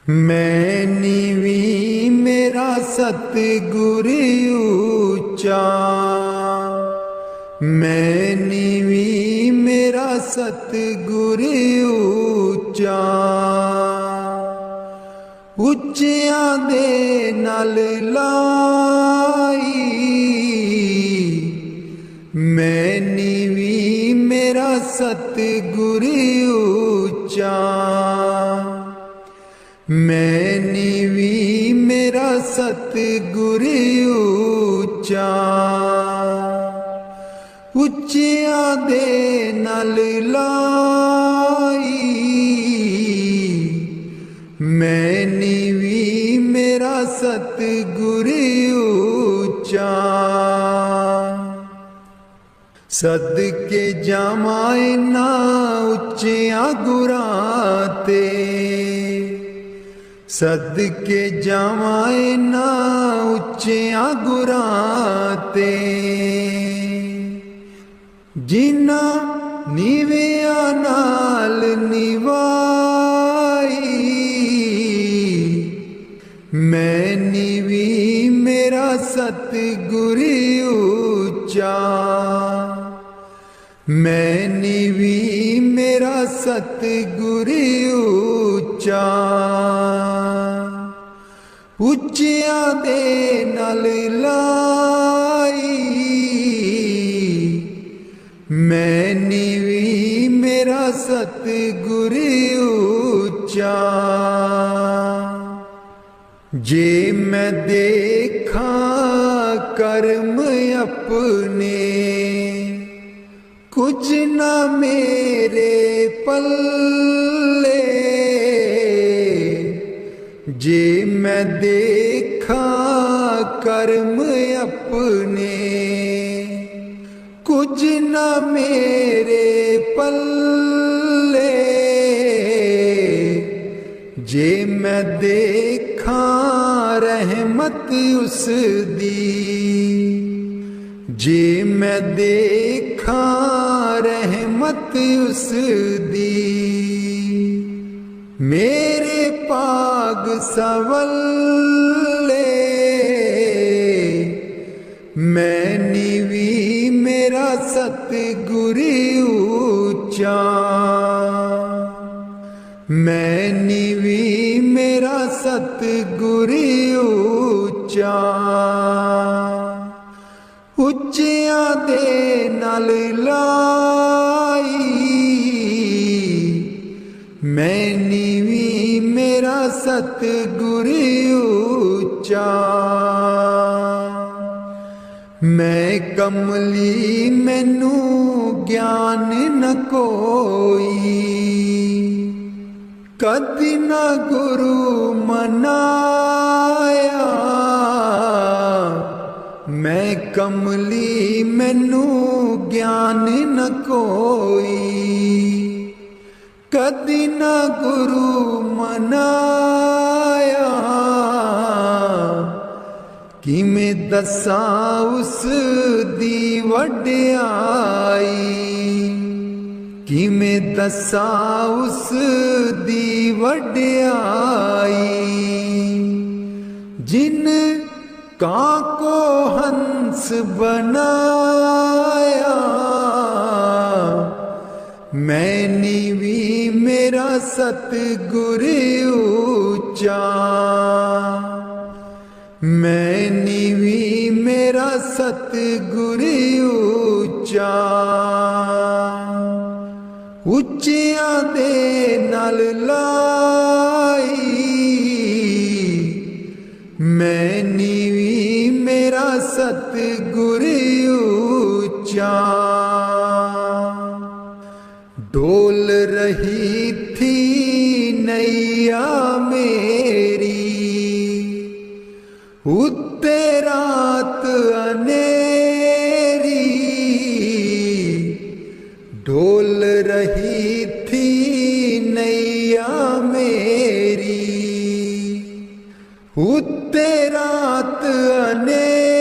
मैं नीवी मेरा सतगुर ऊंचा, मैं नीवी मेरा सतगुर ऊंचा। ਉੱਚਿਆਂ ਦੇ ਨਾਲ ਲਾਈ, ਮੈਂ ਨੀਵੀਂ ਮੇਰਾ ਸਤਿਗੁਰ ਉੱਚਾ, ਮੈਂ ਨੀਵੀਂ ਮੇਰਾ ਸਤਿਗੁਰ ਉੱਚਾ। ਉੱਚਿਆਂ ਦੇ ਨਾਲ ਲਾਈ, मैं नीवी मेरा सतगुर ऊंचा। सदके जावां इन्हां उच्चियां गुरां ते, सदके जावां इन्हां उच्चियां गुरां ते, जिन्हां नीवियां नाल निवाई। मैं नीवी मेरा सतगुर ऊंचा, मैं नीवी मेरा सतगुर ऊंचा। ਉੱਚਿਆਂ ਦੇ ਨਾਲ ਲਾਈ, मैं नीवी मेरा सतगुर ऊंचा। जे मैं देखा कर्म अपने, कुछ न मेरे पल्ले। जे मैं देखा कर्म अपने, कुछ न मेरे पल्ले। जे मैं देखा रहमत उस दी, जे मैं देखा रहमत उस दी, मेरे पाग सवल्ले। मैं नीवी मेरा सतगुर ऊंचा, मैं नीवी मेरा सतगुर ऊंचा। ਉੱਚਿਆਂ ਦੇ ਨਾਲ ਲਾਈ, ਮੈਂ ਨੀਵੀਂ ਮੇਰਾ ਸਤਿਗੁਰ ਉੱਚਾ। ਮੈਂ ਕਮਲੀ ਮੈਨੂੰ ਗਿਆਨ ਨ ਕੋਈ, ਕਦੀ ਨਾ ਗੁਰੂ ਮਨਾਇਆ। मैं कमली मैनू ज्ञान न कोई, कदी न गुरु मनाया। किमें दसा उस दी वड्याई, किमें दसा उस दी वड्याई। जिन कां को हंस बनाया, मैं नीवी मेरा सतगुर ऊंचा, मैं नीवी मेरा सतगुर ऊंचा। ਉੱਚਿਆਂ ਦੇ ਨਾਲ ਲਾਈ, मैं नीवी मेरा सतगुर ऊंचा। डोल रही थी नैया मेरी, उत्ते रात अनेरी। डोल रही थी नैया मेरी, उत्ते रात अनेरी।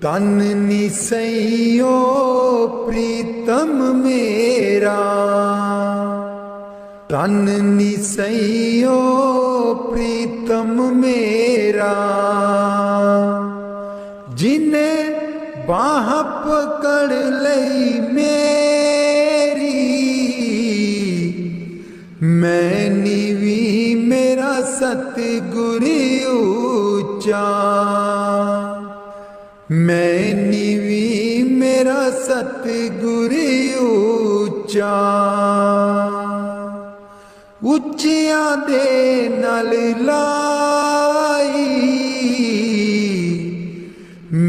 तन निसैयो प्रीतम मेरा, तन निसैयो प्रीतम मेरा, जिन्हें बाह पकड़ लई मेरी, मैं नीवी मेरा सतगुर ऊंचा, मैं नीवी मेरा सतगुर ऊंचा। ਉੱਚਿਆਂ ਦੇ ਨਾਲ ਲਾਈ,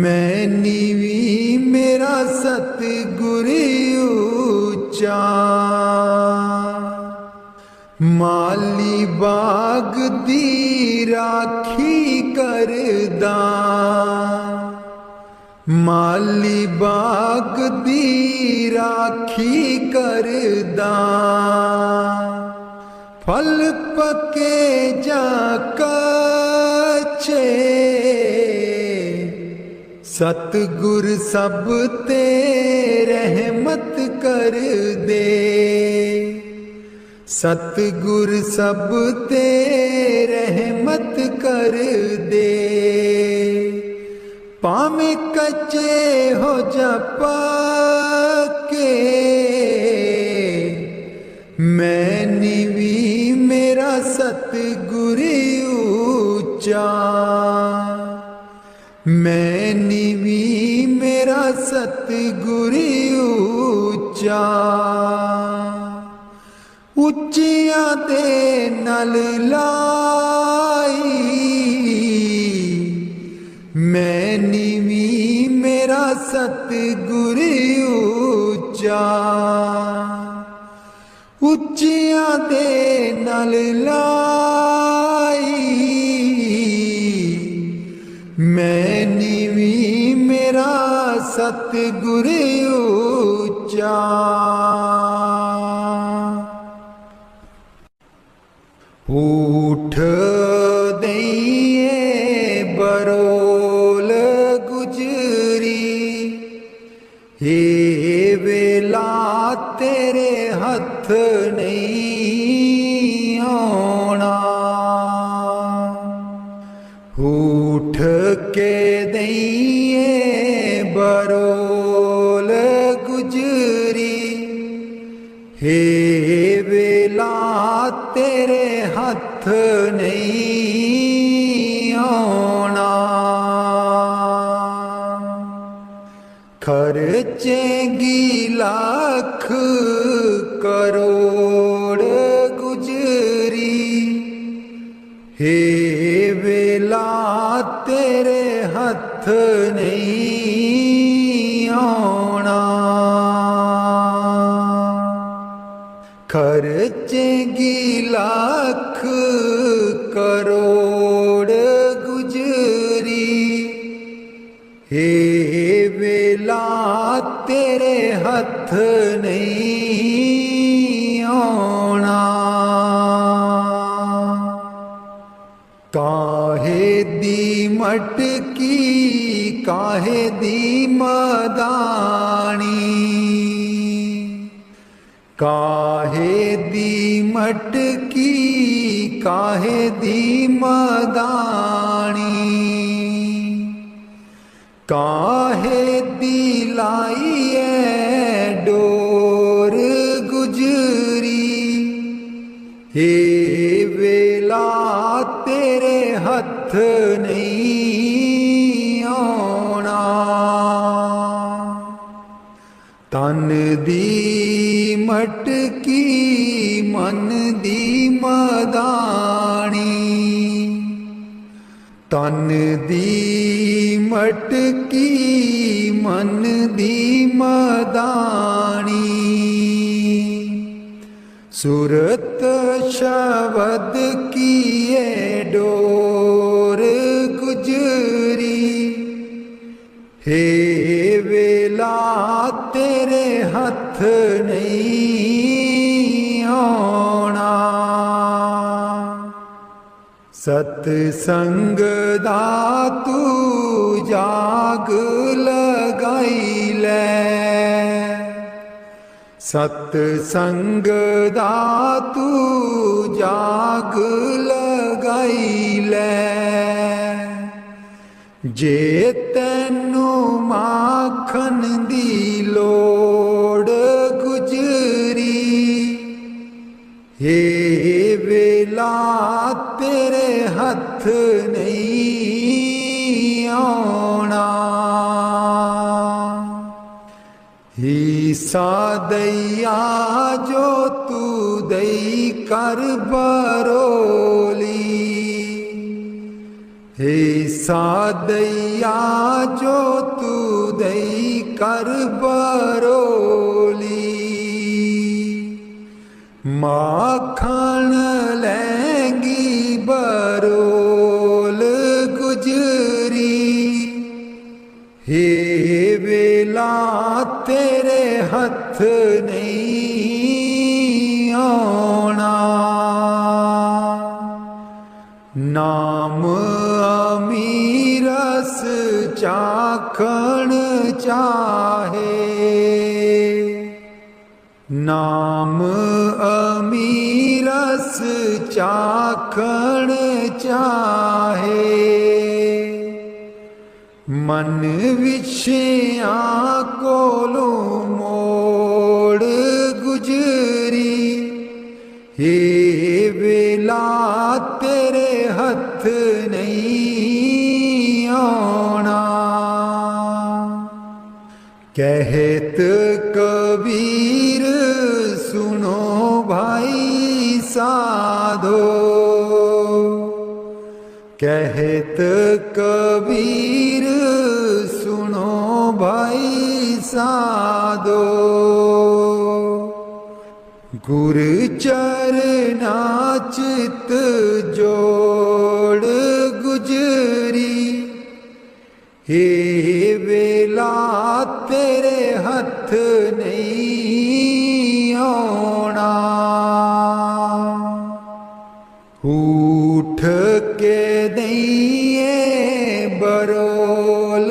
ਮੈਂ ਨੀਵੀਂ ਮੇਰਾ ਸਤਿਗੁਰ ਉੱਚਾ। ਮਾਲੀ ਬਾਗ ਦੀ ਰਾਖੀ ਕਰਦਾ, ਮਾਲੀ ਬਾਗ ਦੀ ਰਾਖੀ ਕਰਦਾ। फल पके जा कच्चे, सतगुर सब ते रहमत कर दे, सतगुर सब ते रहमत कर दे। भावें कच्चे हो जा पक्के, मैं नीवी मेरा सतगुर ऊंचा, मैं नीवी मेरा सतगुर ऊंचा। ਉੱਚਿਆਂ ਦੇ ਨਾਲ ਲਾਈ, ਮੈਂ ਨੀਵੀਂ ਮੇਰਾ ਸਤਗੁਰ ਉੱਚਾ। ਉੱਚਿਆਂ ਦੇ ਨਾਲ ਲਾਈ, ਮੈਂ ਨੀਵੀਂ ਮੇਰਾ ਸਤਿਗੁਰ ਉੱਚਾ। ਊਠ ਦਈਏ ਬਰੋਲ ਗੁਜਰੀ, ਏ ਵੇਲਾ तेरे हथ नहीं आना। उठ के दईए बरोल गुजरी, हे वेला तेरे हथ नहीं आना। खर्चेगी लाख करोड़ गुजरी, हे वेला तेरे हथ नहीं आना। खर्चेगी लाख करोड़ गुजरी, हे वेला तेरे हथ नहीं आना। काहे दी मटकी काहे दी मदानी, काहे दी मटकी काहे दी मदानी। काहे दिलाई डोर गुजरी, हे वेला तेरे हथ नहीं आना। तन दी मटकी मन दी मदानी, तन दी मटकी मन दी मदानी। सूरत शब्द किए डोर गुजरी, हे वेला तेरे हथ नहीं आना। सतसंग दा तू जाग लगाई लै, सतसंग दा तू जाग लगाई लै, जे तैनू माखन दी लोड़ गुजरी, हे वेला तेरे हथ नहीं आना। ईसा दैया जो तू दई कर बरोली, ईसा दैया जो तू दई कर बरोली, माखन लैंगी बरोल गुजरी, हे वेला तेरे हथ नहीं आना। नाम अमीरस चाखण चाहे, नाम अमीरस चाखण चाहे, मन विषया कोलो मोड़ गुजरी, हे वेला तेरे हथ नहीं आना। कहत कबीर सुनो भाई साधो, कहत कबीर सुनो भाई साधो, गुर चरना चित जोड़ गुजरी, हे वेला तेरे हथ नहीं आना। उठ के दइए बरोल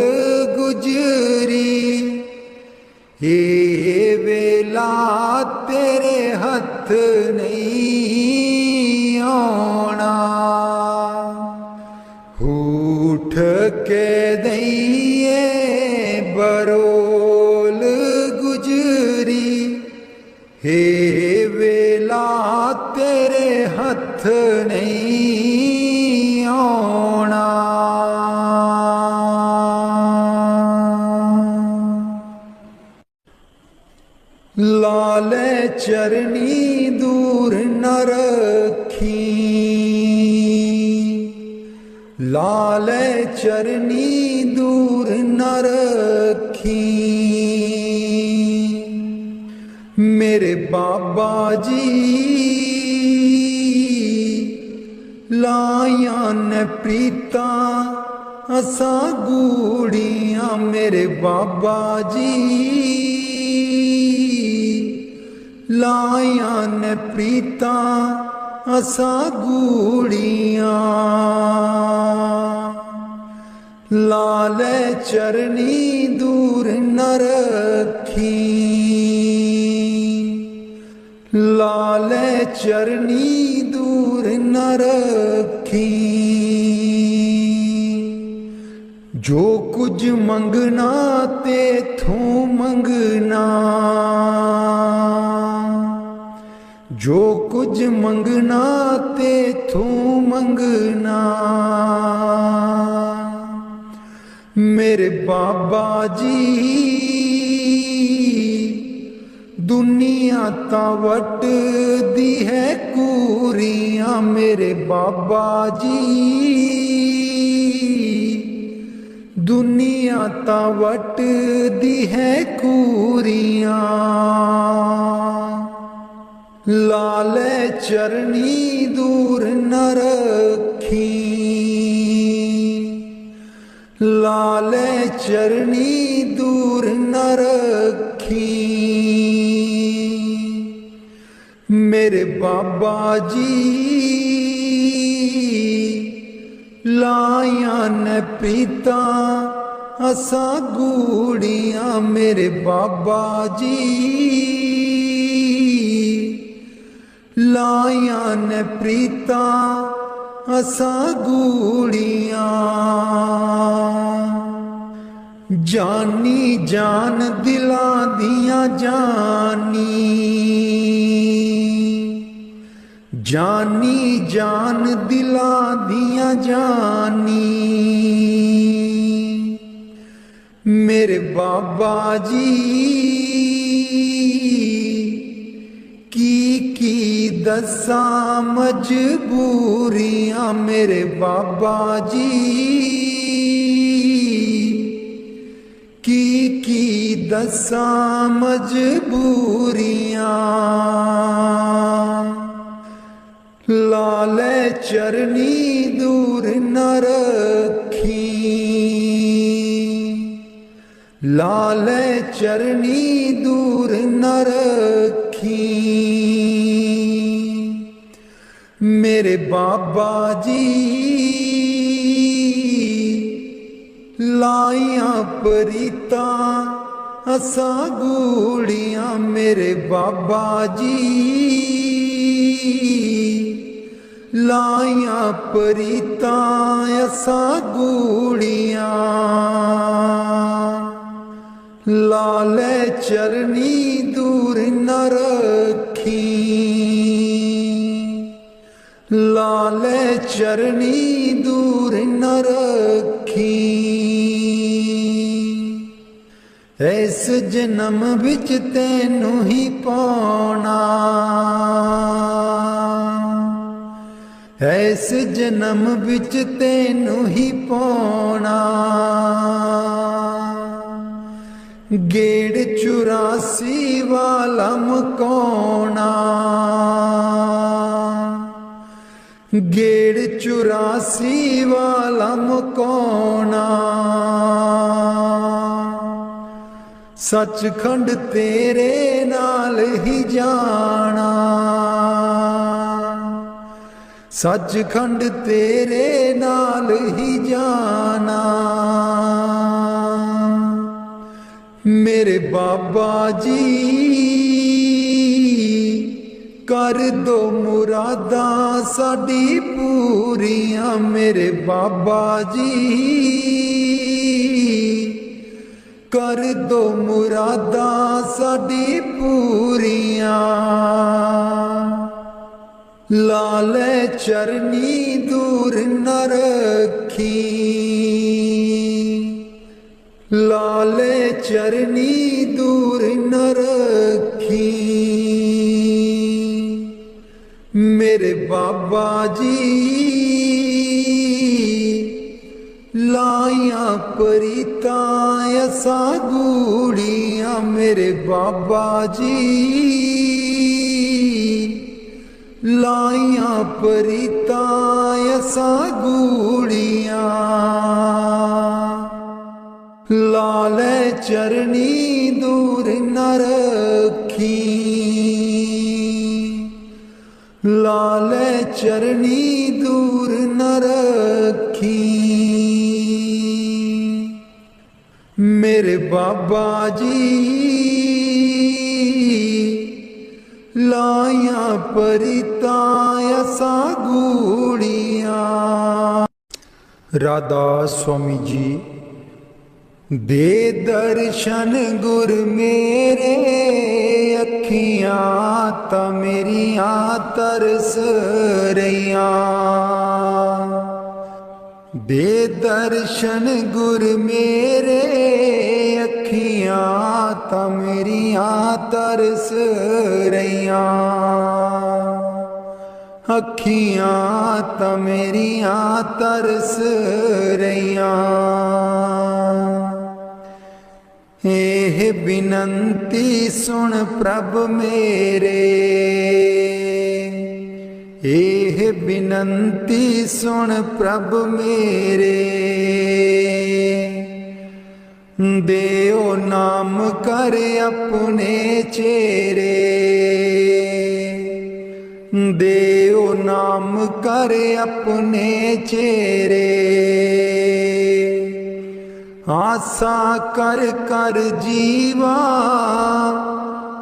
गुजरी, हे वेला तेरे हथ नहीं आना। उठ के दइए बरोल गुजरी, हे वेला तेरे हथ नहीं आना। लाले चरनी दूर न रखी, लाले चरनी दूर न रखी, मेरे बाबा जी लाया न प्रीता असा गूड़ियां, मेरे बाबा जी लाया न प्रीता असा गूड़ियां, लाले चरनी दूर न रखी, लाले चरनी दूर न रखी, जो कुछ मंगना तेथों मंगना, जो कुछ मंगना तेथों मंगना, मेरे बाबा जी दुनिया ता वट दी है कूरियां, मेरे बाबा जी दुनिया ता वट दी है कूरियां, लाले चरनी दूर न रखी, लाले चरनी दूर न रखी, मेरे बाबा जी लाया न प्रीता असा गूड़ियां, मेरे बाबा जी लाया ने प्रीता असा गूड़ियां, जानी जान दिला दिया जानी, जानी जान दिला दिया जानी। मेरे बाबा जी की दसा मजबूरियां, मेरे बाबा जी की दसा मजबूरियां। लाले चरनी दूर न रखी, लाले चरनी दूर न रखी। मेरे बाबा जी लाइया प्रीता असा गूड़ियां, मेरे बाबा जी लाइया प्रीता असा गूड़ियां। लाले चरनी दूर न रखी, लाले चरनी दूर न रखी। इस जन्म विच तैनू ही पाना, इस जन्म विच तैनू ही पाना। गेड़ 84 वाला मकाना, गेड़ 84 वाला मकाना। सचखंड तेरे नाल ही जाना, सचखंड तेरे नाल ही जाना। मेरे बाबा जी कर दो मुरादा साडी पूरियां, मेरे बाबा जी कर दो मुरादा साडी पूरियां। लाले चरनी दूर न रखी, लाले चरनी दूर न रखी। मेरे बाबा जी लाइया प्रीता असा गूड़ियां, मेरे बाबा जी लाइया प्रीता असा गूड़ियां। लाले चरनी दूर न रखी, लाले चरनी दूर न रखी। मेरे बाबा जी लाइया प्रीता असा गूड़ियां। राधा स्वामी जी दे दर्शन गुर मेरे, अखियां ता मेरियां तरस रहियां। दे दर्शन गुर मेरे, अखियां ता मेरियां तरस रहियां। अखियां ता मेरियां तरस रहियां। एह बिनंती सुन प्रभ मेरे, एह बिनंती सुन प्रभ मेरे। देओ नाम कर अपने चेरे, देओ नाम कर अपने चेरे। आसा कर कर जीवा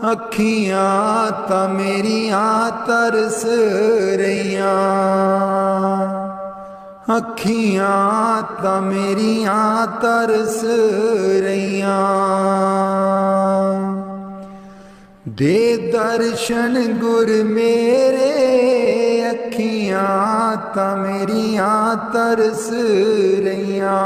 अखियां तां मेरियां तरस रहियां, अखियां तां मेरियां तरस रहियां। दे दर्शन गुर मेरे, अखियां तां मेरियां तरस रहियां।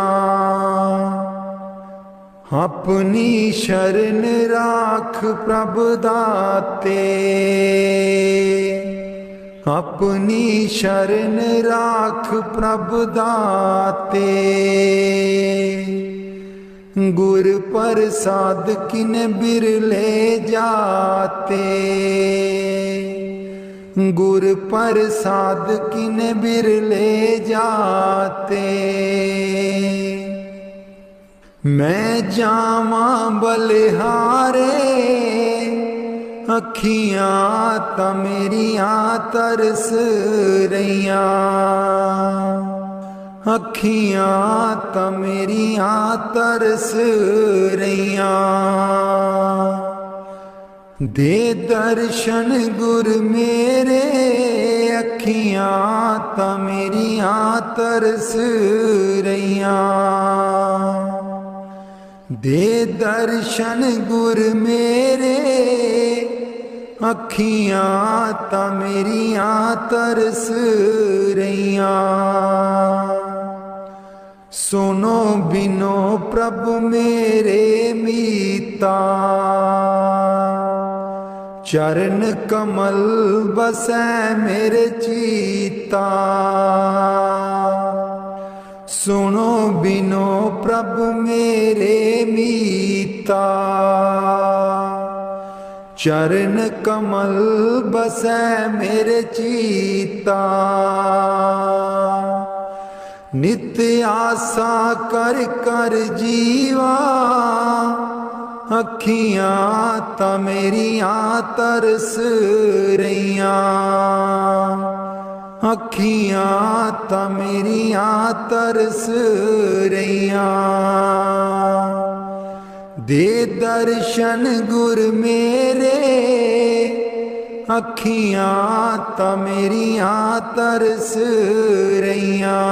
अपनी शरण राख प्रभ दाते, अपनी शरण राख प्रभ दाते। गुर प्रसाद किन बिरले जाते, गुर प्रसाद किन बिरले जाते। मैं जावा बलिहारे, अखियां तां मेरियां तरस रहियां, अखियां तां मेरियां तरस रहियां। दे दर्शन गुर मेरे, अखियां तां मेरियां तरस रहियां। दे दर्शन गुर मेरे, अखियां तां मेरियां तरस रहियां। सुनो बिनो प्रभु मेरे मीता, चरण कमल बसै मेरे चीता। सुनो बिनो प्रभु मेरे मीता, चरण कमल बसै मेरे चीता। नित्य आशा कर कर जीवा, अखियां तां मेरियां तरस रहियां, अखियां तां मेरियां तरस रहियां। दे दर्शन गुर मेरे, अखियां तां मेरियां तरस रहियां।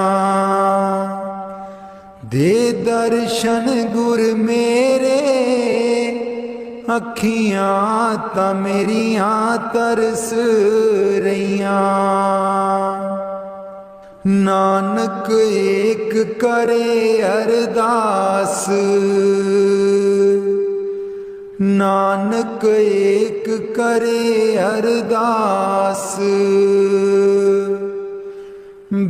दे दर्शन गुर मेरे, अखियां तां मेरियां तरस रहियां। नानक एक करे अरदास, नानक एक करे अरदास।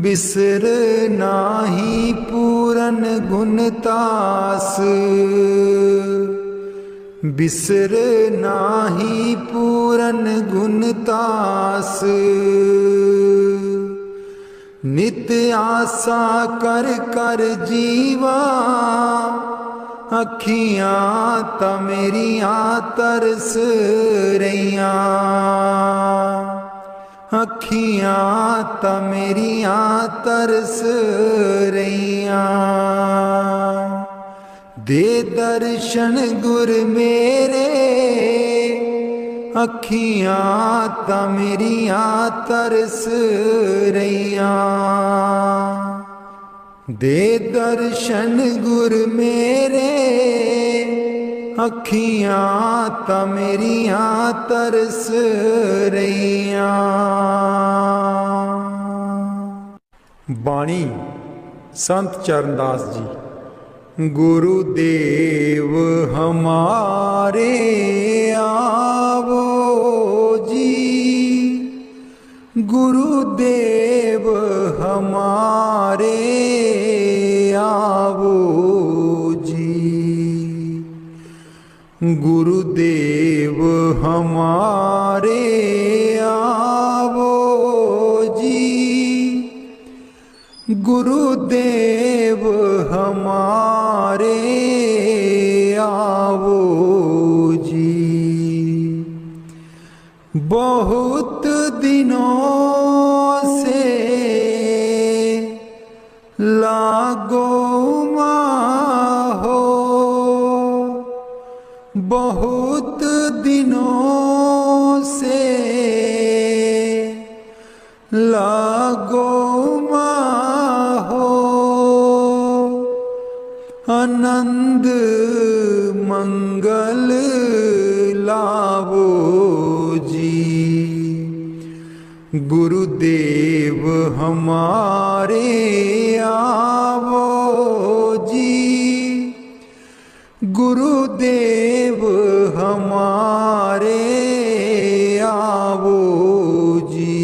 बिसर नाही पूरन गुणतास, बिसर नाही पूरन गुणतास। नित्य आशा कर कर जीवा, अखियां तां मेरियां तरस रहियां, अखियां तां मेरियां तरस रहियां। दे दर्शन गुर मेरे, अखियां तां मेरियां तरस रहियां। दे दर्शन गुर मेरे, अखियां तां मेरियां तरस रहियां। बाणी संत चरणदास जी। गुरुदेव हमारे आवो जी, गुरुदेव हमारे आवो जी, गुरुदेव हमारे आवो जी, गुरुदेव हमारे आवो जी। बहुत दिनों से लागो माहो, बहुत दिनों से लागो माहो आनंद मंगल लावो जी। गुरुदेव हमारे आवो जी, गुरुदेव हमारे आवो जी।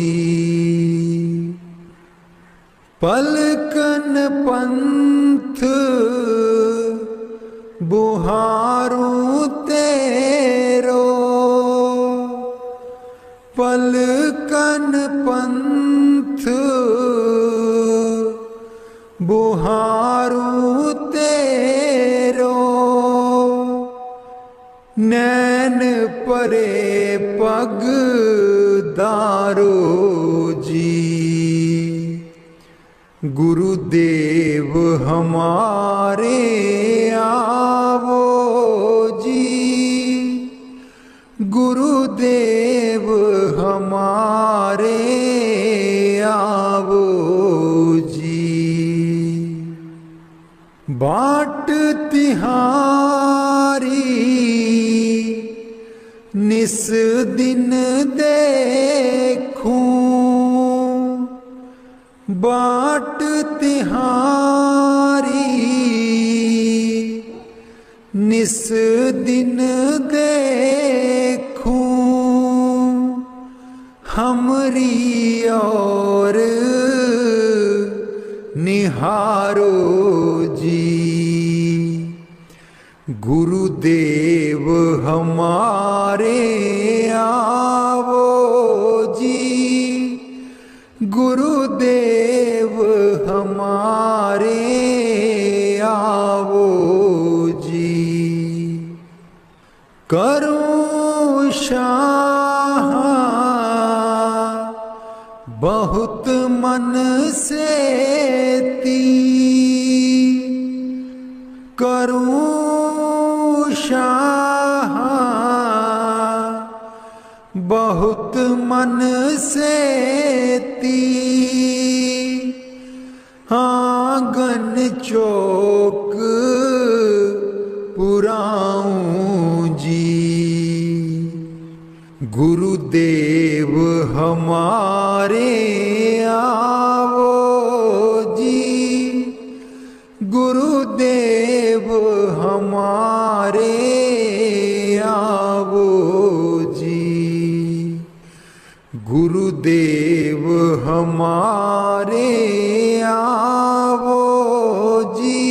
पलकन पंथ बुहारू तेरो, पलकन पंथ बुहारू तेरो। नैन परे पग दारो जी। गुरुदेव हमारे आवो जी, गुरुदेव हमारे आवो जी। बाट तिहारी निस दिन देखूं, बाट तिहारी निस दिन देखूं। हमरी और निहारो जी। गुरुदेव हमारे आवो जी, गुरुदेव हमारे आवो जी। करूं शाह बहुत मन से ती, करूं शाह बहुत मन से ती। आंगन चौक पुराऊं जी। गुरुदेव हमारे आवो जी, गुरुदेव हमारे आवो जी। गुरुदेव हमारे आवो जी,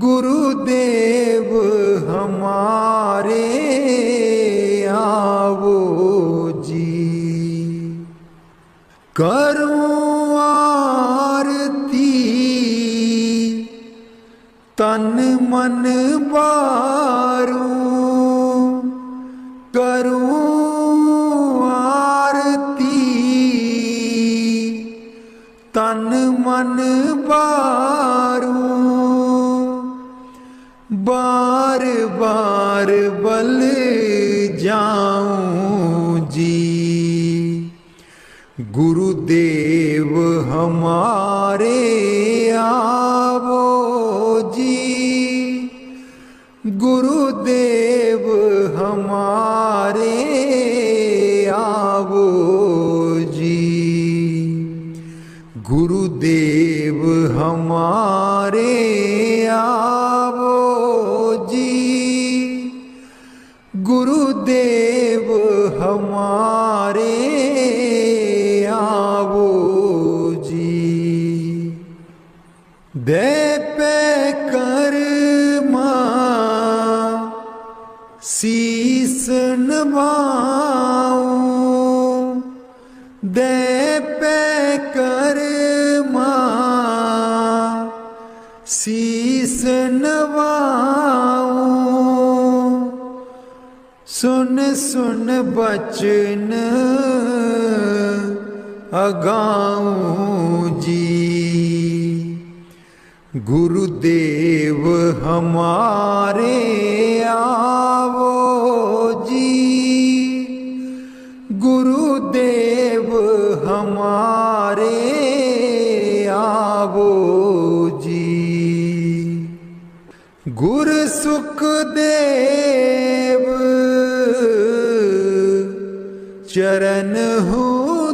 गुरुदेव हमारे आवो जी। करूं आरती तन मन बारू, करूं आरती तन मन बारू। बार बार बल जाऊं जी। गुरुदेव हमारे आवो जी, गुरुदेव हमारे आवो जी। गुरुदेव हमारे आवो जी, गुरुदेव हमारे आवो जी। दे पे कर्मा शीस नभाऊं, दे पे कर्मा शीस नभाऊं। सुन सुन बचन अगाऊं जी। गुरुदेव हमारे आवो जी, गुरुदेव हमारे आवो जी। गुरु सुखदेव चरण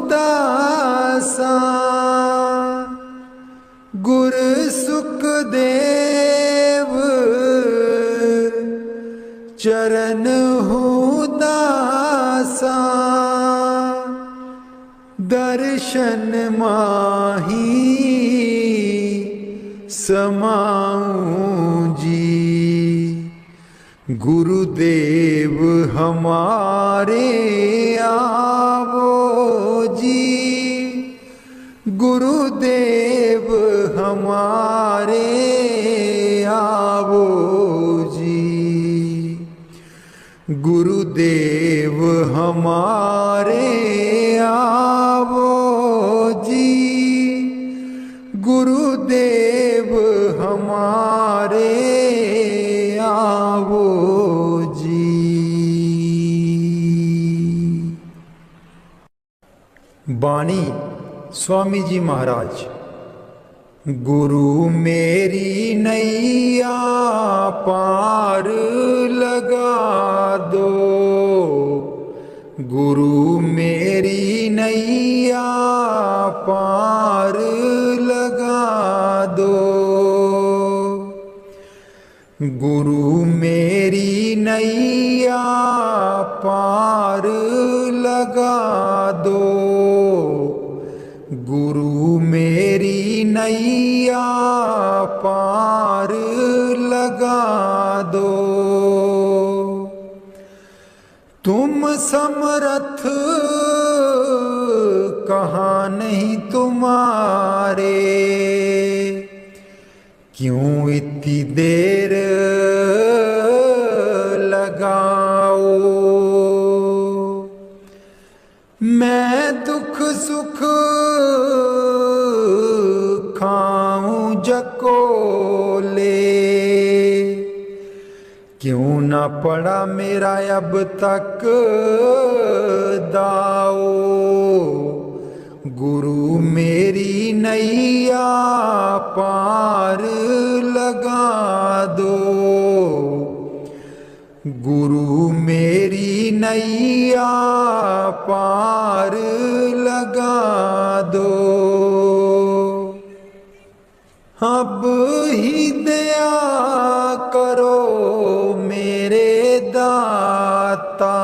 दासा, गुरु सुखदेव चरण दासा। दर्शन माही समाऊं जी, गुरुदेव हमारे आवो जी, गुरुदेव हमारे आवो जी, गुरुदेव हमारे आवो जी, गुरुदेव हमारे आवो जी। बाणी स्वामी जी महाराज। गुरु मेरी नैया पार लगा दो, गुरु मेरी नैया पार लगा दो, गुरु मेरी नैया पार लगा दो, गुरु मेरी नैया पार लगा दो। तुम समर्थ कहाँ नहीं तुम्हारे, क्यों इतनी देर लगाओ। मैं दुख सुख खाऊं जकोले, क्यों ना पड़ा मेरा अब तक दाओ। गुरु मेरी नैया पार लगा दो, गुरु मेरी नैया पार लगा दो। अब ही दया करो मेरे दाता,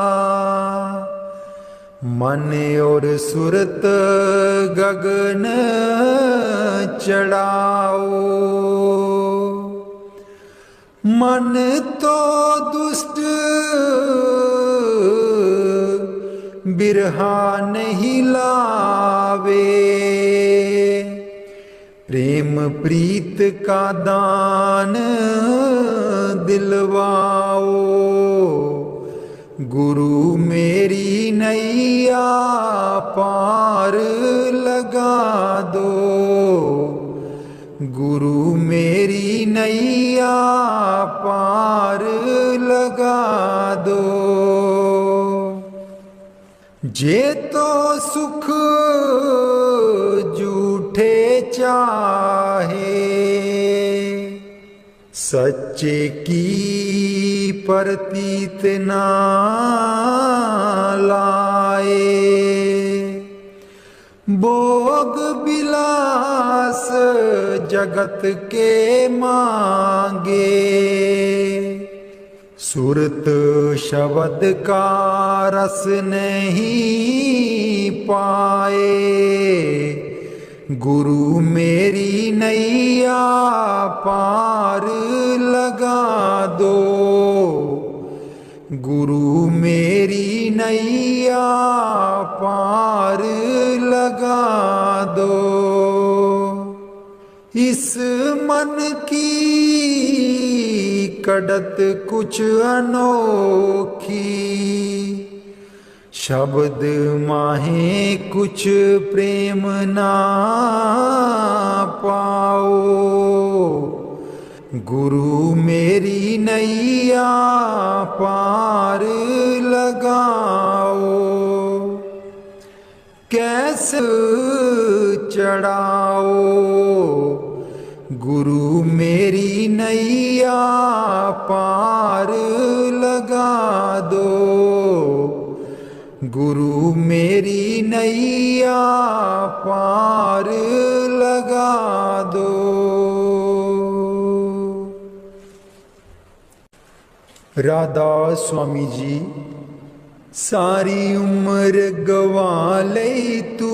मन और सुरत गगन चढ़ाओ। मन तो दुष्ट बिरहा नहीं लावे, प्रेम प्रीत का दान दिलवाओ। गुरु मेरी नैया पार लगा दो, गुरु मेरी नैया पार लगा दो। जे तो सुख झूठे चाहे, सच्चे की प्रतीत ना लाए। भोग विलास जगत के मांगे, सुरत शब्द का रस नहीं पाए। गुरु मेरी नैया पार लगा दो, गुरु मेरी नैया पार लगा दो। इस मन की कड़त कुछ अनोखी, शब्द माहे कुछ प्रेम ना पाओ, गुरु मेरी नैया पार लगाओ। कैसे चढ़ाओ, गुरु मेरी नैया पार लगा दो, गुरु मेरी नैया पार लगा दो। राधा स्वामी जी सारी उम्र गवा लई तू,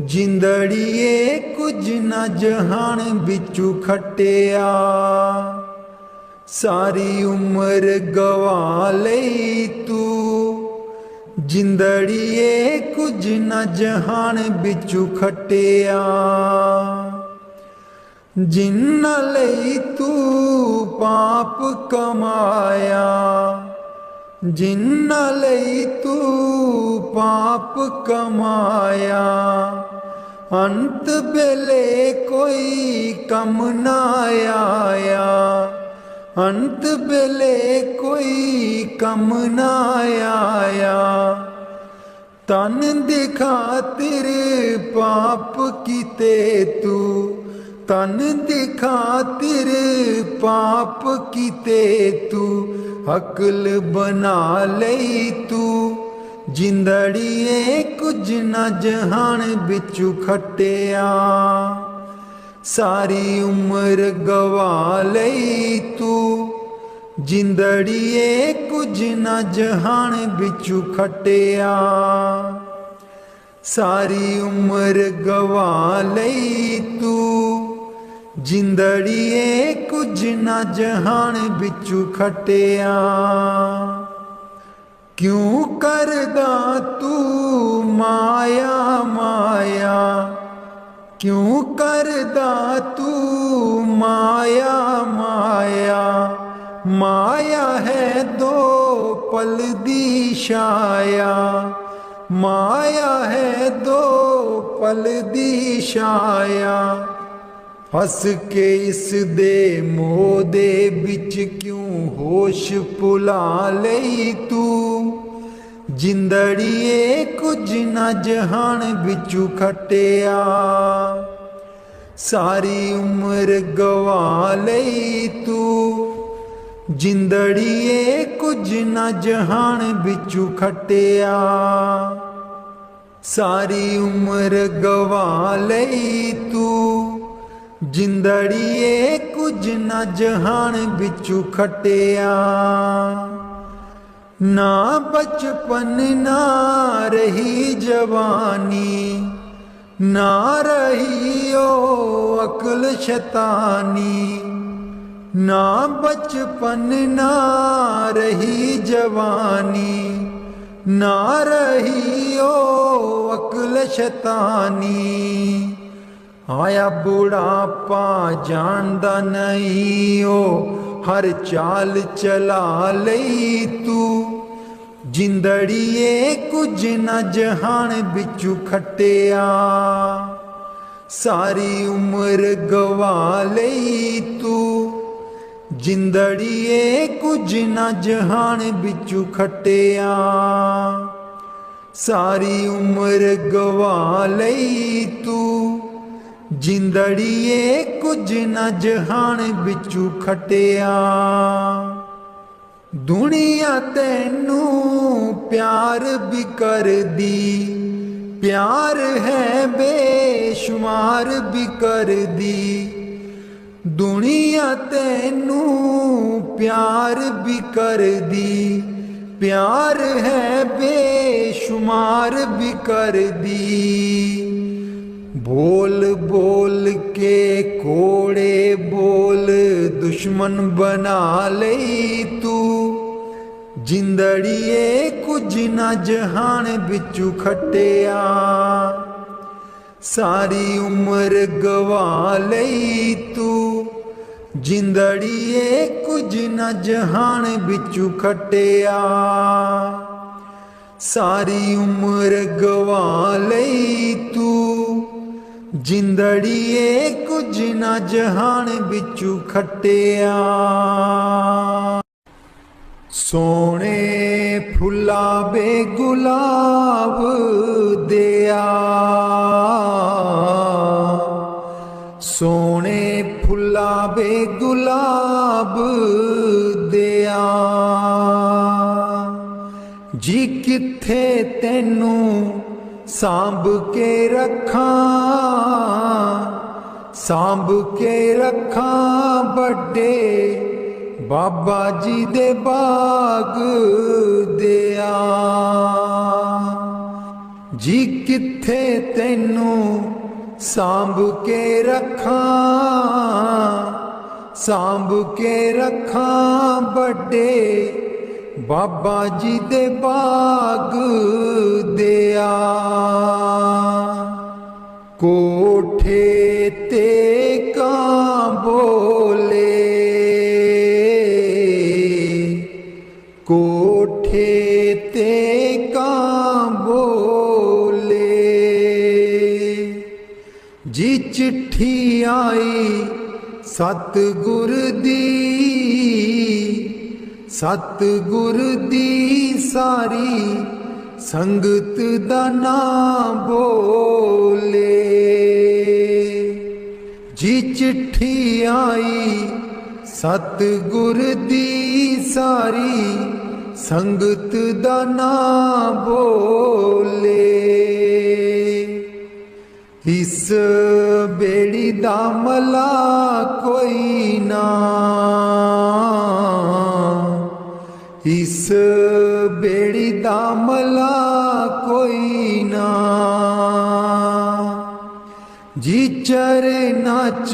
जिंदड़िए कुछ न जहान बिचू खटिया। सारी उम्र गवा लई तू, जिंदड़िए कुछ न जहान बिचू खटिया। जिन्ना लई तू पाप कमाया, जिन्ना लई तू पाप कमाया। अंत बेले कोई कम ना आया, अंत बेले कोई कम ना आया। तन दिखा तेरे पाप कीते तू, तन दिखा तेरे पाप कीते तू। अकल बना लई तू, जिंदड़िए कुछ न जहान बिचू खटिया। सारी उम्र गवा लई तू, जिंदड़िए कुछ न जहान बिचू खटिया। सारी उम्र गवा लई तू, जिंदड़िए कुछ न जहान बिचू खटिया। क्यों करदा तू माया माया, क्यों करदा तू माया माया। माया है दो पल दी छाया, माया है दो पल दी छाया। हस के इस दे मोह दे बिच क्यों होश भुला लई तू। जिंदड़िए कुछ न जहान बिचू खटिया। सारी उम्र गवा लई तू, जिंदड़िए कुछ न जहान बिचू खटिया। सारी उम्र गवा लई तू, जिंदड़िए कुछ न जहान बिचू खटिया। ना बचपन ना रही जवानी, ना रही ओ अक्ल शैतानी। ना बचपन ना रही जवानी, ना रही ओ अक्ल शैतानी। आया बुढ़ापा जानदा नहीं ओ हर चाल चला लई तू। जिंदड़िए कुछ न जहान बिचू खटिया। सारी उम्र गवा लई तू, जिंदड़िए कुछ न जहान बिचू खटिया। सारी उम्र गवा लई तू, जिंदड़िए कुछ न जहान बिचू खटिया। दुनिया तैनू प्यार भी कर दी, प्यार है बेशुमार भी कर दी। दुनिया तैनू प्यार भी कर दी, प्यार है बेशुमार भी कर दी। बोल बोल के कोड़े बोल दुश्मन बना लई तू। जिंदड़िए कुछ न जहान बिचू खटिया। सारी उम्र गवा लई तू, जिंदड़िए कुछ न जहान बिचू खटिया। सारी उम्र गवा लई तू जिंदड़ीए कुछ ना जहान बिचू खटिया। सोने फुला बे गुलाब दिया, सोने फुला बे गुलाब दिया। जी किथे तेनू सांभ के रखा, सांभ के रखा बड़े बाबा जी दे बाग दिया। जी किथे तेनू सांभ के रखा, सांभ के रखा बड़े बाबा जी दे बाग दिया। कोठे ते कां बोले, कोठे ते कां बोले। जी चिट्ठी आई सतगुर दी, सतगुर दी सारी संगत दा नाम बोले। जी चिट्ठी आई सतगुर दी सारी संगत दा नाम बोले। इस बेड़ी दा मला कोई ना, इस बेड़ी दा मला कोई ना। जी चरना च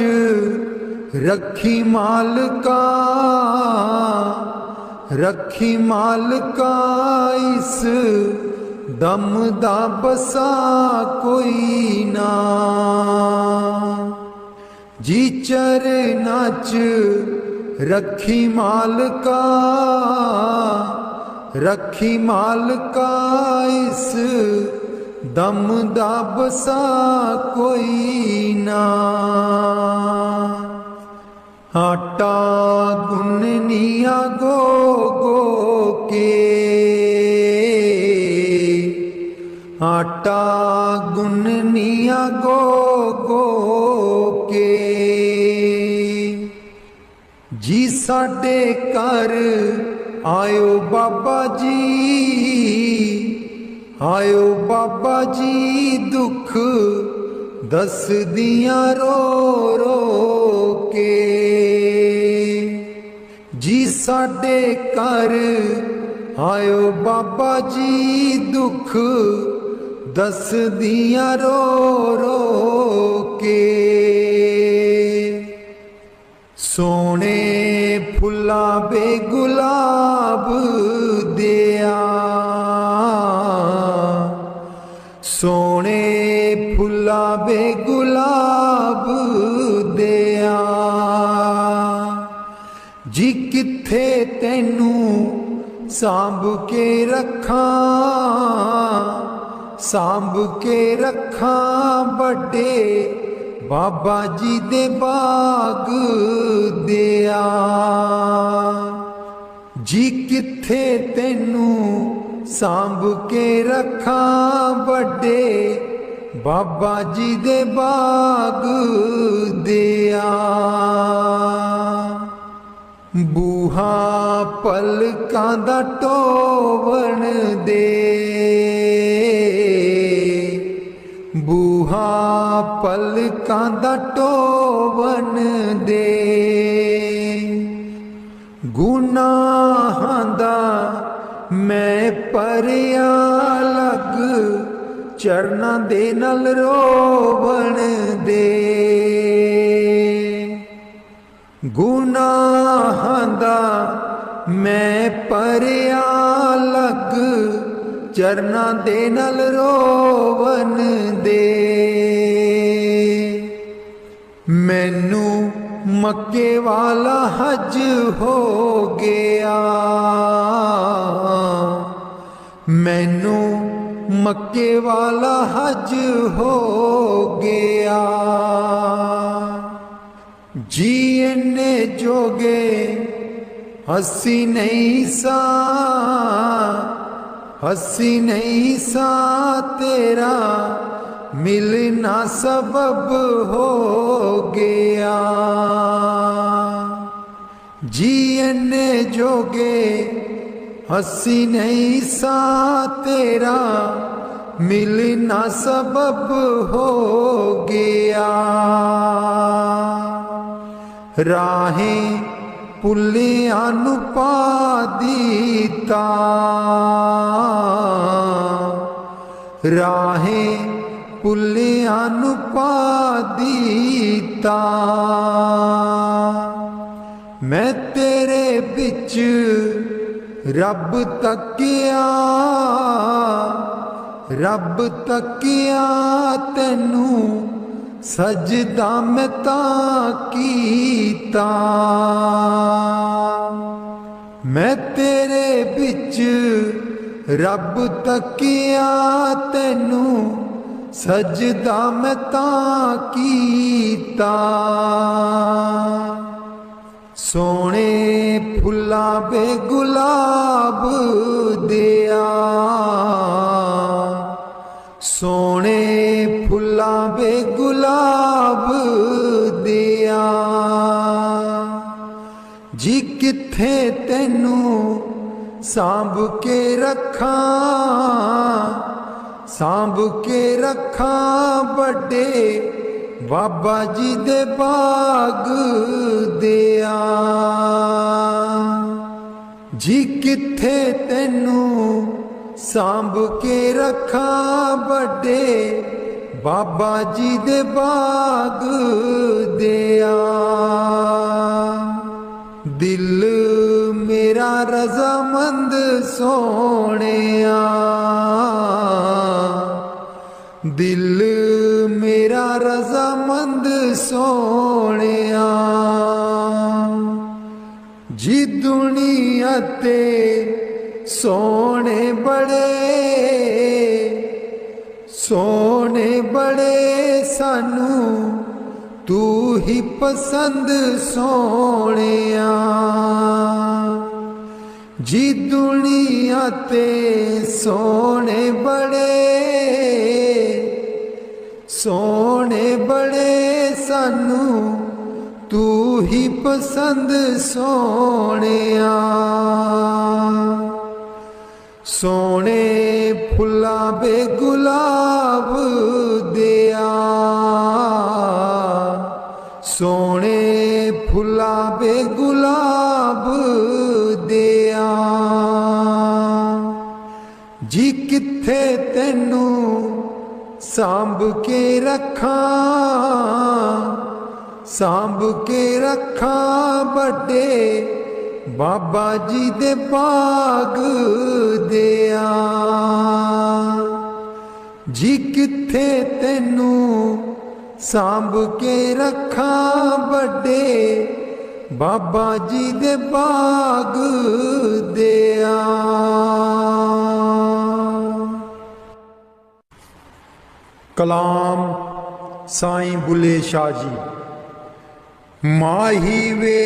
रखी मालका, रखी मालका इस दम दा बसा कोई ना। जी चरना च रखी मालका, रखी मालका इस दम दा बसा कोई ना। आटा गुन्निया गो गो के, आटा गुन्निया गो गो के। जी साडे घर आयो बाबा जी, आयो बाबा जी दुख दस दिया रो रो के। जी साडे घर आयो बाबा जी दुख दस दिया रो रो के। सोने फुला बे गुलाब दिया, सोने फुला बे गुलाब दिया। जी किथे तेनू सांभ के रखा, सांभ के रखा बड़े बाबा जी दे बाग दिया। जी किथे तेनू सांभ के रखा बड़े बाबा जी दे बाग दिया। बूहा पलकां दा टोवण दे, बूहा पलकां दा टोवण दे। गुनाहां दा मैं परिया लग चरना दे नल रोवण दे। गुनाहां दा मैं परिया लग चरना दे नल रोवन दे। मैनू मक्के वाला हज हो गया, मैनू मक्के वाला हज हो गया। जी इन्ने जोगे हसी नहीं सा, हसी नहीं सा तेरा मिलना सबब हो गया। जी इन्ने जोगे हसी नहीं सा तेरा मिलना सबब हो गया। राहें पुलियां नू पा दीता, राहें पुलियां नू पा दीता। मैं तेरे बिच रब तकिया, रब तकिया तेनू सजदा मैं तां कीता। मैं तेरे बिच रब तकिया तेनू सजदा मैं तां कीता। सोने फुल्ला बे गुलाब दिया, सोने फुल्ला बे गुलाब दिया। जी किथे तेनू सांभ के रखा, सांभ के रखा बड़े बाबा जी दे बाग दिया। जी किथे तेनू सांभ के रखा बड़े बाबा जी दे बाग दिया। दिल मेरा रजामंद सोनिया, दिल मेरा रजामंद सोनिया। जी दुनिया ते सोने बड़े, सोने बड़े सानू तू ही पसंद सोनिया। जी दुनिया ते सोने बड़े, सोने बड़े सानू तू ही पसंद सोनिया। सोने फुल्ला बे गुलाब दिया, सोने फुल्ला बे गुलाब दिया। जी किथे तेनू सांभ के रखा, सांभ के रखा बड़े बाबा जी दे बाग दिया। जी किथे तेनू सांभ के रखा बड़े बाबा जी दे बाग दिया। कलाम साईं बुले शाह जी। माही वे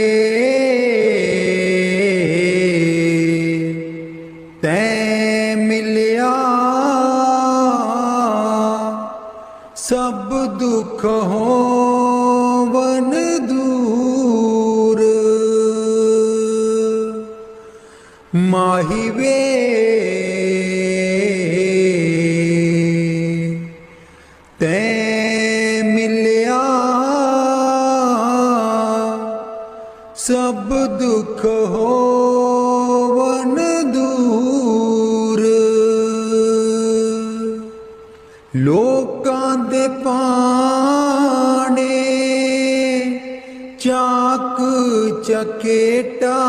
तैं मिलिया सब दुख होवन दूर। माही वे तैं मिलिया सब दुख होवन दूर। लोकां दे पाने चाक चकेटा,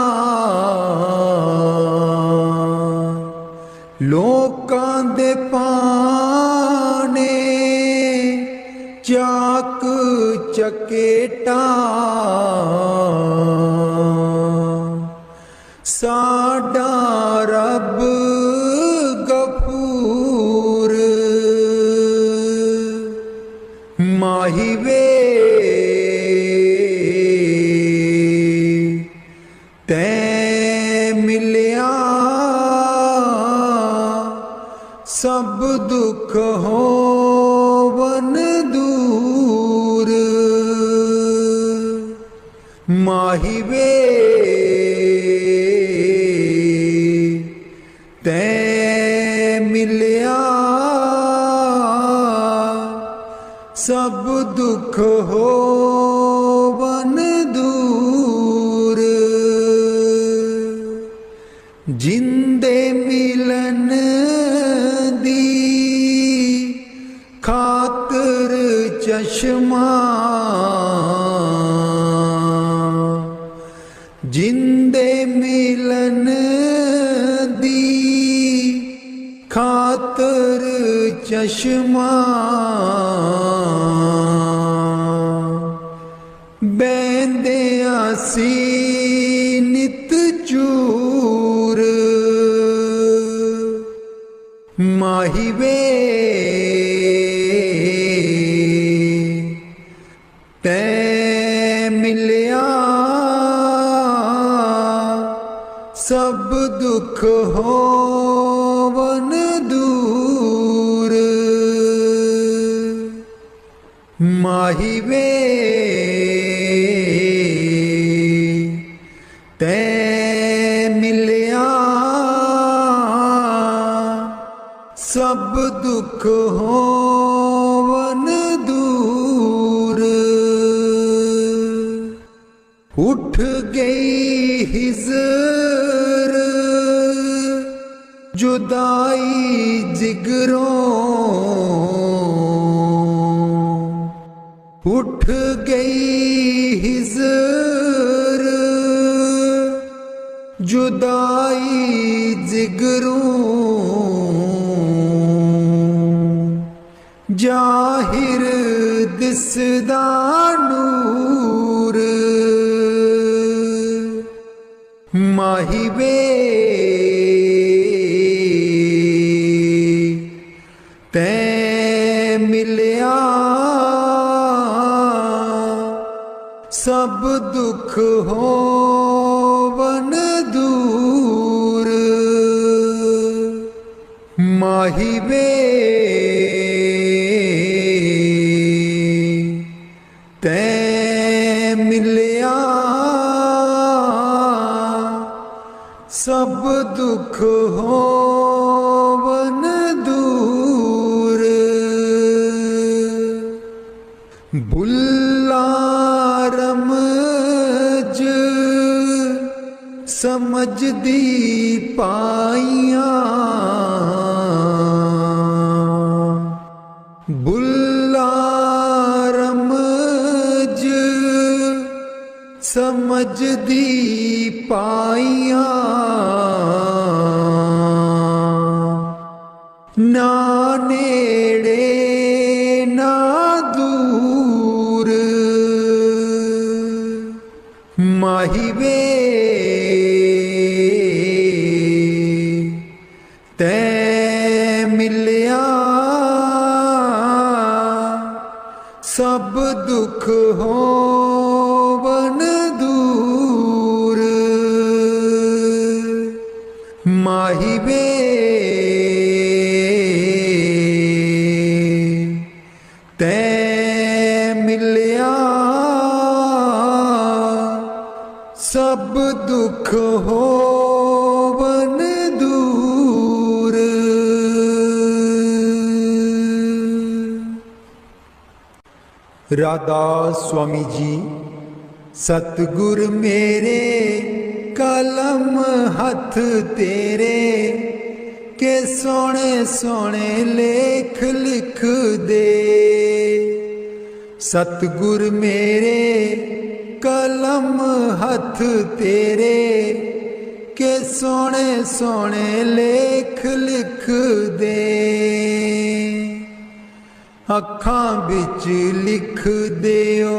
लोकां दे पाने चाक चकेटा। साडा रब गफूर माही वे तैं मिलिया सब दुख होवन दूर। माही वे तैं मिलिया सब दुख होवन दूर। जिंदे मिलन दी खातर चश्मा, जिंदे मिलन दी खातर चश्मा, बैंदे आसी नित चूर। माही वे तैं मिलिया सब दुख होवन दूर। माही वे तैं मिलिया सब दुख होवन दूर। उठ गई हिजर जुदाई जिगरों, उठ गई हिजर जुदाई जिगरों। जाहिर दिसदा नूर। माही वे तैं मिलिया सब दुख होवन दूर। माही वे तैं मिलिया सब दुख होवन दूर। बुल्ला रमज समझदी पाइया, बुल्ला रमज समझदी पाइया। ना नेड़े ना दूर। माही वे तैं मिलिया सब दुख होवन दूर। माही वे तैं मिलिया सब दुख होवन दूर। राधा स्वामी जी सतगुर मेरे कलम हथ तेरे के सोने सोने लेख लिख दे। सतगुर मेरे कलम हथ तेरे के सोने सोने लेख लिख दे। अखां बिच लिख दियो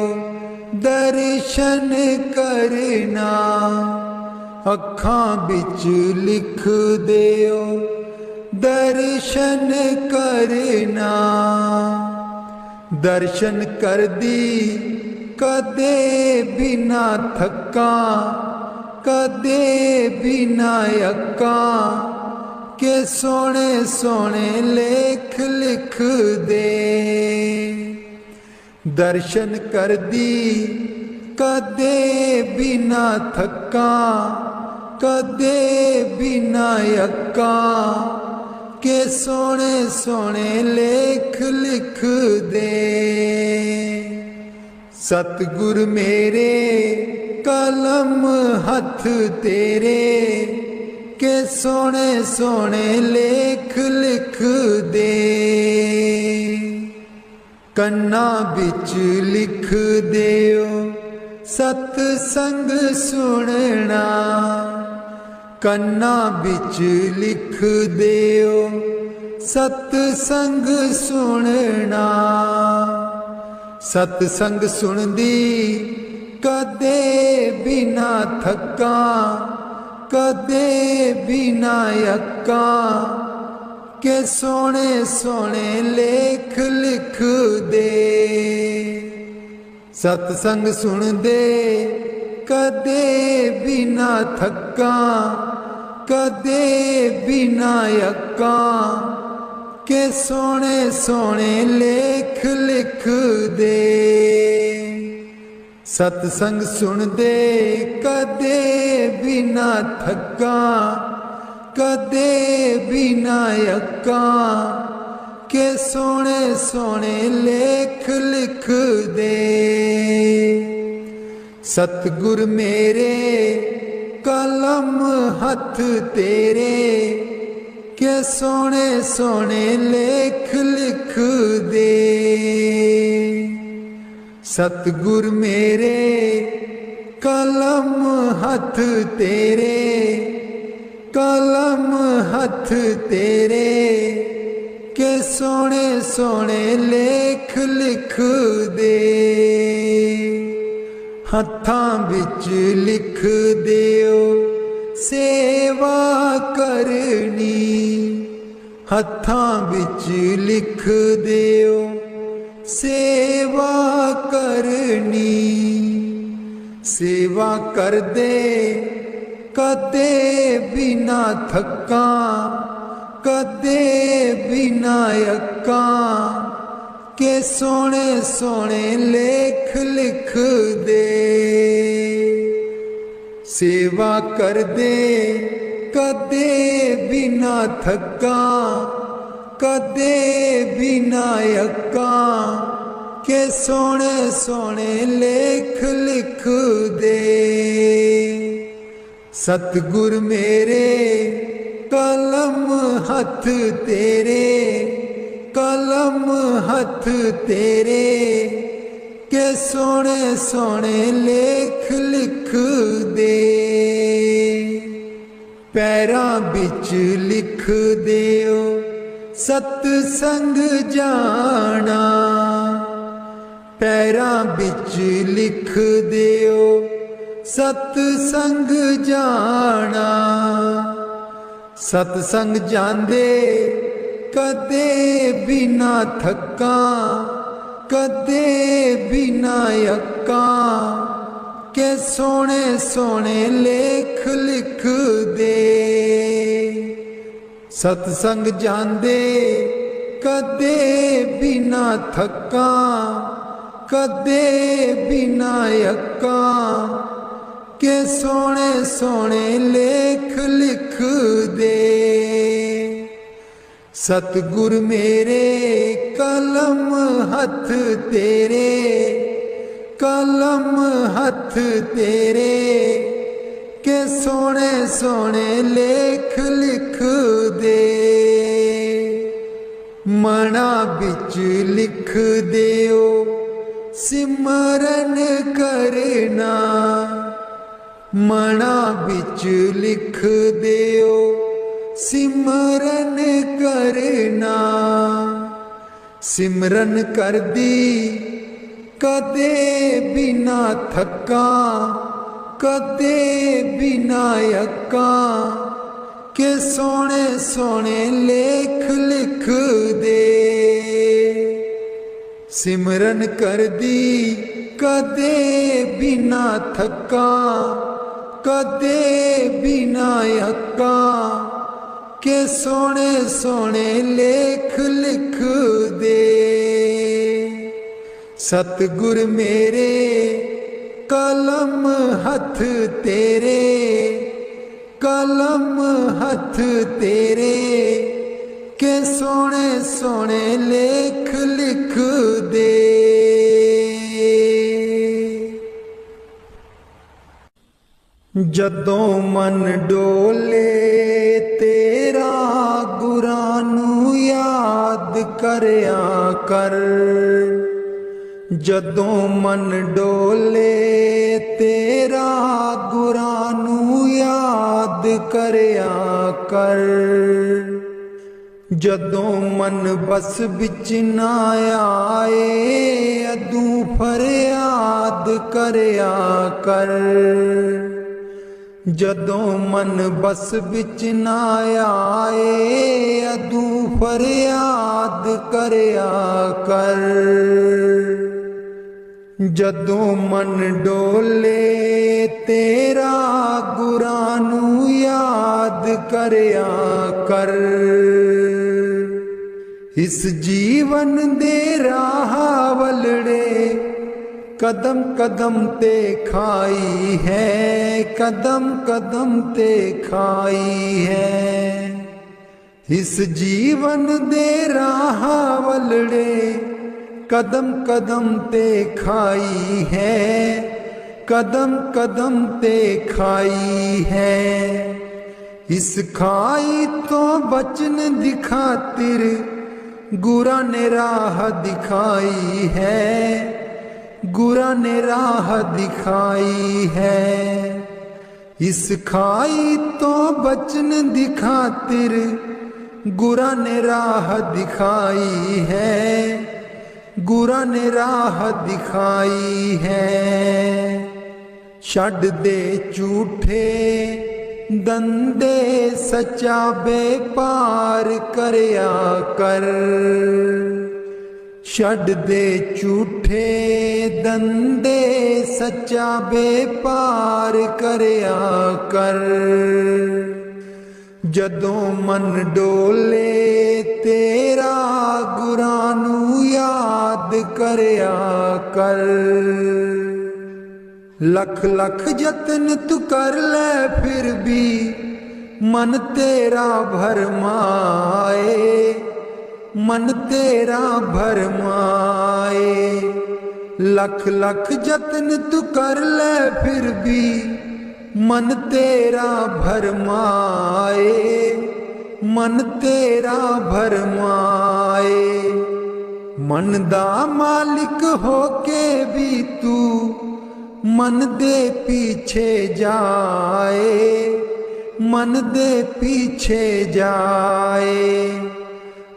दर्शन करना, अखां बिच लिख दियो दर्शन करना। दर्शन कर दी कदे भी ना थका, कदे भी ना अक्का, के सोने सोने लेख लिख दे। दर्शन कर दी कदे भी ना थका, कदे भी ना अक्का, के सोने सोने लेख लिख दे। सतगुर मेरे कलम हथ तेरे, के सोने सोने लेख लिख दे। कन्ना बिच लिख दियो सतसंग सुनना, कन्ना बिच लिख दियो सतसंग सुनना। सतसंग सुनदी कदे भी ना थका, कदे भी ना अक्का, के सोने सोने लेख लिख दे। सतसंग सुन दे कदे भी ना थका, कदे भी ना अक्का, के सोने सोने लेख लिख दे। सतसंग सुन दे कदे भी ना थका, कदे भी ना अक्का, के सोने सोने लेख लिख दे। सतगुर मेरे कलम हथ तेरे, के सोने सोने लेख लिख दे। सतगुर मेरे कलम हथ तेरे, कलम हथ तेरे, के सोने सोने लेख लिख दे। हत्थां बिच लिख दियो सेवा करनी, हत्थां बिच लिख दियो सेवा करनी। सेवा कर दे कदे भी ना थका, कदे भी ना अक्का, के सोने सोने लेख लिख दे। सेवा कर दे कदे भी ना थका, कदे भी ना अक्का, के सोने सोने लेख लिख दे। सतगुर मेरे कलम हथ तेरे, कलम हथ तेरे, के सोने सोने लेख लिख दे। पैरां बिच लिख दियो सतसंग जाना, पैरां बिच लिख दियो सतसंग जाना। सतसंग जांदे कदे भी ना थका, कदे भी ना अक्का, के सोने सोने लेख लिख दे। सतसंग जांदे कदे भी ना थका, कदे भी ना अक्का, के सोने सोने लेख लिख दे। सतगुर मेरे कलम हथ तेरे, कलम हथ तेरे, के सोने सोने लेख लिख दे। मना बिच लिख दियो सिमरन करना, मना बिच लिख दियो सिमरन करना। सिमरन कर दी कदे भी ना थका, कदे भी ना अक्का, के सोने सोने लेख लिख दे। सिमरन कर दी कदे बिना थका, कदे बिना अक्का, के सोने सोने लेख लिख दे। सतगुर मेरे कलम हथ तेरे, कलम हथ तेरे, के सोने सोने लेख लिख दे। जदों मन डोले तेरा गुरां नूं याद करया कर, जदों मन डोले तेरा गुरां नूं याद करया कर। जदों मन बस बिच ना आए अदूं फरियाद करया कर, जदों मन बस बिच ना आए अदूं फरियाद करया कर। जदों मन डोले तेरा गुरां नूं याद करया कर। इस जीवन दे राह वलड़े कदम कदम ते खाई है, कदम कदम ते खाई है। इस जीवन दे राह वलड़े कदम कदम ते खाई है, कदम कदम ते खाई है। इस खाई तो बचन दी खातिर गुरां ने राह दिखाई है, गुरां ने राह दिखाई है। इस खाई तो बचन दी खातिर गुरां ने राह दिखाई है, गुरां ने राह दिखाई है। छड्ड दे झूठे दंदे सच्चा बेपार करया कर, छड्ड दे झूठे दंदे सच्चा बेपार करया कर। जदों मन डोले तेरा गुरां नूं याद करया कर। लख लख जतन तू कर ले फिर भी मन तेरा भरमाए, मन तेरा भरमाए। लख लख जतन तू कर ले फिर भी मन तेरा भरमाए, मन तेरा भरमाए। मन दा मालिक होके भी तू मन दे पीछे जाए, मन दे पीछे जाए।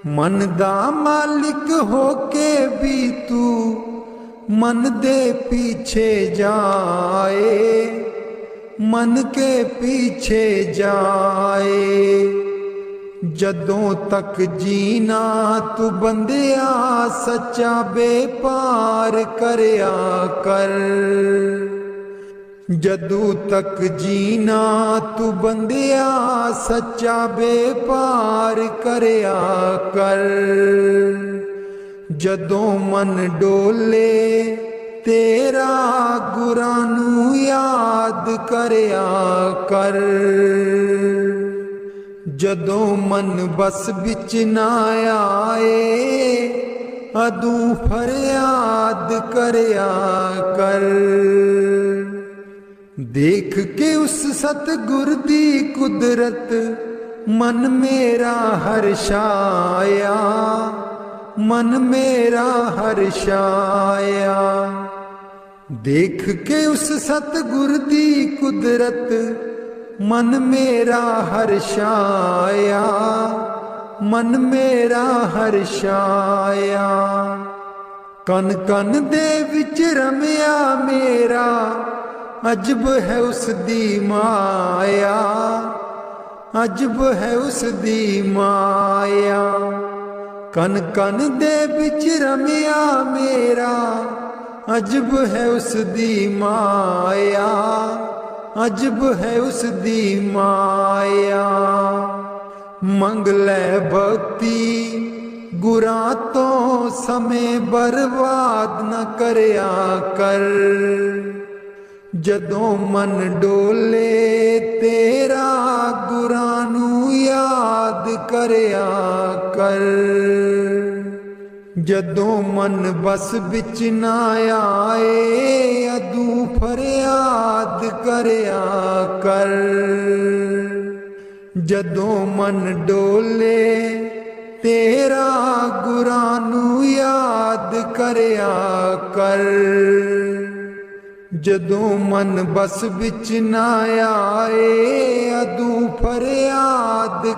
मन दा मालिक होके भी तू मन दे पीछे जाए, मन के पीछे जाए। जदों तक जीना तू बंदिया सच्चा बेपार करया कर। जदों तक जीना तू बंदिया सच्चा बेपार करया कर। जदों मन डोले तेरा गुरां नूं याद करया कर। जदों मन बस बिच ना आए अदूं फरियाद करया कर। देख के उस सतगुर दी कुदरत मन मेरा हर्षाया, मन मेरा हर्षाया। देख के उस सतगुर दी कुदरत मन मेरा हर्षाया, मन मेरा हर्षाया। कन कन दे विच रमया मेरा अजब है उस दी माया, अजब है उस दी माया। कन कन दे बिच रमिया मेरा अजब है उस दी माया, अजब है उस दी माया। मंग लै भक्ति गुरां तो समय बर्बाद न करया कर, जदों मन डोले तेरा गुरां नू याद करया कर। जदों मन बस बिच ना आए अदू फरियाद करया कर। जदों मन डोले तेरा गुरां नू याद करया कर। जदों मन बस बिच ना आए अदू फरियाद